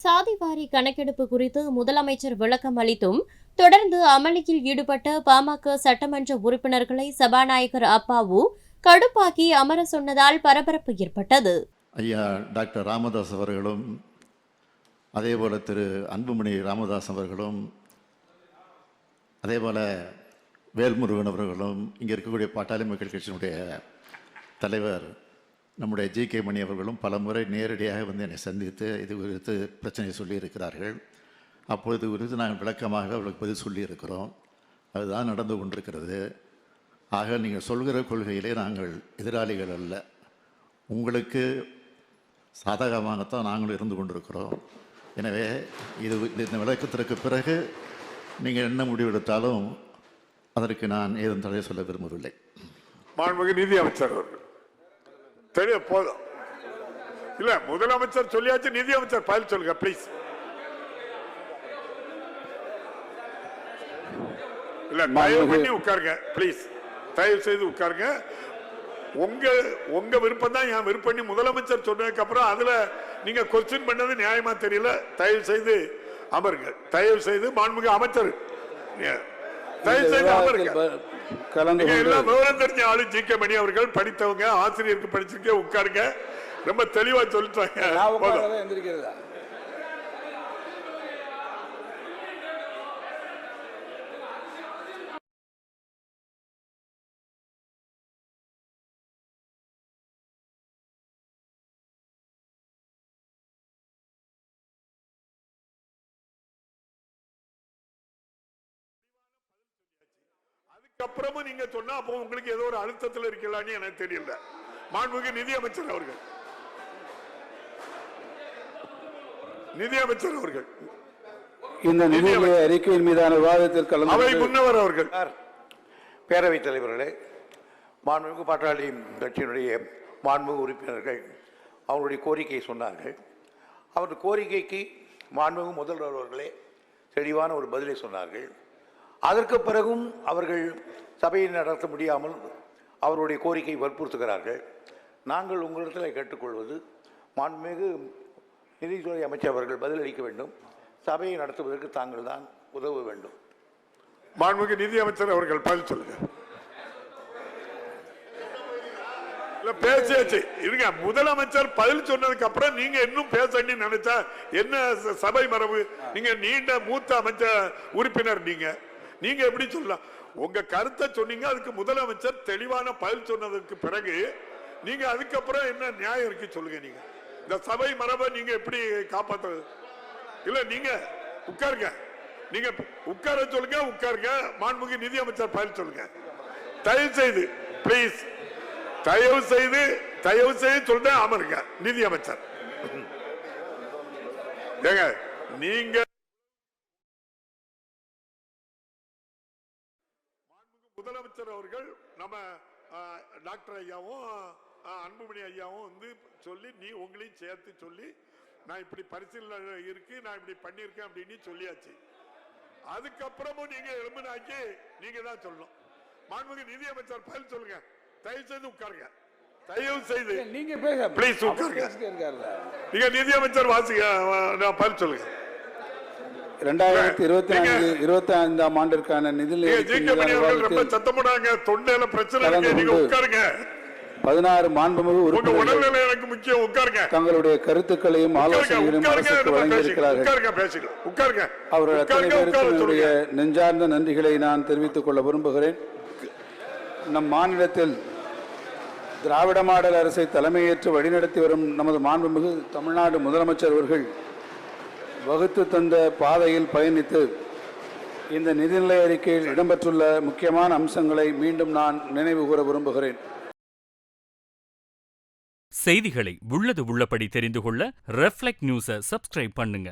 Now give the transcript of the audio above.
சாதிவாரி கணக்கெடுப்பு குறித்து முதலமைச்சர் விளக்கம் அளித்தும் தொடர்ந்து அமளியில் ஈடுபட்ட பாமக சட்டமன்ற உறுப்பினர்களை சபாநாயகர் அப்பாவு கடுப்பாக்கி அமர சொன்னதால் பரபரப்பு ஏற்பட்டது. ஐயா டாக்டர் ராமதாஸ் அவர்களும் அதேபோல திரு அன்புமணி ராமதாஸ் அவர்களும் அதேபோல வேல்முருகன் அவர்களும் இங்கே இருக்கக்கூடிய பாட்டாளி மக்கள் கட்சியினுடைய தலைவர் நம்முடைய ஜி.கே. மணி அவர்களும் பல முறை நேரடியாக வந்து என்னை சந்தித்து இது குறித்து பிரச்சனையை சொல்லியிருக்கிறார்கள். அப்பொழுது குறித்து நாங்கள் விளக்கமாக அவர்களுக்கு பதில் சொல்லியிருக்கிறோம். அதுதான் நடந்து கொண்டிருக்கிறது. ஆக நீங்கள் சொல்கிற கொள்கையிலே நாங்கள் எதிராளிகள் அல்ல, உங்களுக்கு சாதகமாகத்தான் நாங்கள் இருந்து கொண்டிருக்கிறோம். எனவே இந்த விளக்கத்திற்கு பிறகு நீங்கள் என்ன முடிவெடுத்தாலும் அதற்கு நான் ஏதும் தடை சொல்ல விரும்பவில்லை. மாண்புமிகு நிதி அமைச்சர் அவர்கள் தெரிய போதும் இல்ல, முதலமைச்சர் சொல்லியாச்சு, நிதி அமைச்சர் பதில் சொல்லுங்க பிளீஸ். இல்ல, தயவு பண்ணி உட்காருங்க பிளீஸ், தயவு செய்து உட்காருங்க. உங்க விருப்பம் தான் என் விருப்பம். முதலமைச்சர் சொன்னதுக்கு அப்புறம் அதுல நீங்க கொஸ்டின் பண்ணது நியாயமா தெரியல. தயவு செய்து அமருங்க. தயவு செய்து மாண்புமிகு அமைச்சர் தயவு செய்து அமருங்க. எல்லாம் விவரம் தெரிஞ்ச ஆளு ஜி.கே. மணி அவர்கள், படித்தவங்க, ஆசிரியருக்கு படிச்சிருக்க, உட்காருங்க. ரொம்ப தெளிவா சொல்லிட்டாங்க. அதுக்கப்புறமும் நீங்க சொன்னா அப்போ உங்களுக்கு ஏதோ ஒரு அழுத்தத்தில் இருக்கலான்னு எனக்கு தெரியல. மாண்புமிகு நிதி அமைச்சர் அவர்கள், இந்த நிதி அறிக்கையின் மீதான விவாதத்தில் கலந்து அவை முன்னவர் அவர்கள், பேரவைத் தலைவர்களே, மாண்புமிகு பாட்டாளி கட்சியினுடைய மாண்புமிகு உறுப்பினர்கள் அவருடைய கோரிக்கையை சொன்னார்கள். அவருடைய கோரிக்கைக்கு மாண்புமிகு முதல்வர் அவர்களே தெளிவான ஒரு பதிலை சொன்னார்கள். அதற்கு பிறகும் அவர்கள் சபையை நடத்த முடியாமல் அவருடைய கோரிக்கை வற்புறுத்துகிறார்கள். நாங்கள் உங்களிடத்தில் கேட்டுக்கொள்வது, மாண்புமிகு நிதித்துறை அமைச்சர் அவர்கள் பதிலளிக்க வேண்டும். சபையை நடத்துவதற்கு தாங்கள் தான் உதவ வேண்டும். மாண்புமிகு நிதி அமைச்சர் அவர்கள் பதில் சொல்லுங்க. பேசியாச்சு இருங்க. முதலமைச்சர் பதில் சொன்னதுக்கு அப்புறம் நீங்க இன்னும் பேசணும்னு நினைச்சா என்ன சபை மரபு? நீங்க நீண்ட மூத்த அமைச்சர் உறுப்பினர், நீங்க எப்படி சொல்லலாம்? உங்க கருத்தை சொன்னீங்க, அதுக்கு முதலமைச்சர் தெளிவான பதில் சொன்னதுக்கு பிறகு நீங்க அதுக்கப்புறம் என்ன நியாயம் இருக்கு சொல்லுங்க. நீங்க இந்த சபை மரபை நீங்க எப்படி காப்பாற்ற? இல்ல, நீங்க உட்காருங்க. நீங்க உட்கார சொல்லுங்க, உட்காருங்க. மாண்புமிகு நிதி அமைச்சர் பதில் சொல்லுங்க. தயவு செய்து பிளீஸ், தயவு செய்து சொல்லுங்க. அமருங்க. நிதி அமைச்சர், ஏங்க நீங்க முதலமைச்சர் அவர்கள் நம்ம டாக்டர் ஐயாவும் அன்புமணி ஐயாவும் வந்து சொல்லி, நீ உங்களையும் சேர்த்து சொல்லி, நான் இப்படி பரிசீலனை இருக்கு, நான் இப்படி பண்ணியிருக்கேன் அப்படின்னு சொல்லியாச்சு. அதுக்கப்புறமும் நீங்க எழும்புனாக்கி நீங்க தான் சொல்லணும். மாண்புமிகு நிதி அமைச்சர் பதில் சொல்லுங்க. தயவு செய்து உட்காருங்க. தயவு செய்து நீங்க பிளீஸ் உட்காருங்க. நீங்க நிதி அமைச்சர் வாசிக்க பதில் சொல்லுங்க. 2024-25 ஆண்டிற்கான நிதி 16 மாண்புமிகு உறுப்பினர்கள் தங்களுடைய கருத்துக்களையும் ஆலோசனைகளையும் அரசுக்கு வழங்கியிருக்கிறார்கள். அவர்கள் அத்தனை பேருடைய நெஞ்சார்ந்த நன்றிகளை நான் தெரிவித்துக் கொள்ள விரும்புகிறேன். நம் மாநிலத்தில் திராவிட மாடல் அரசை தலைமையேற்று வழிநடத்தி வரும் நமது மாண்புமிகு தமிழ்நாடு முதலமைச்சர் அவர்கள் வகுத்து தந்த பாதையில் பயணித்து இந்த நிதிநிலை அறிக்கையில் இடம்பெற்றுள்ள முக்கியமான அம்சங்களை மீண்டும் நான் நினைவு கூற விரும்புகிறேன். செய்திகளை உள்ளது உள்ளபடி தெரிந்து கொள்ள ரெஃப்ளெக்ட் நியூஸை சப்ஸ்கிரைப் பண்ணுங்க.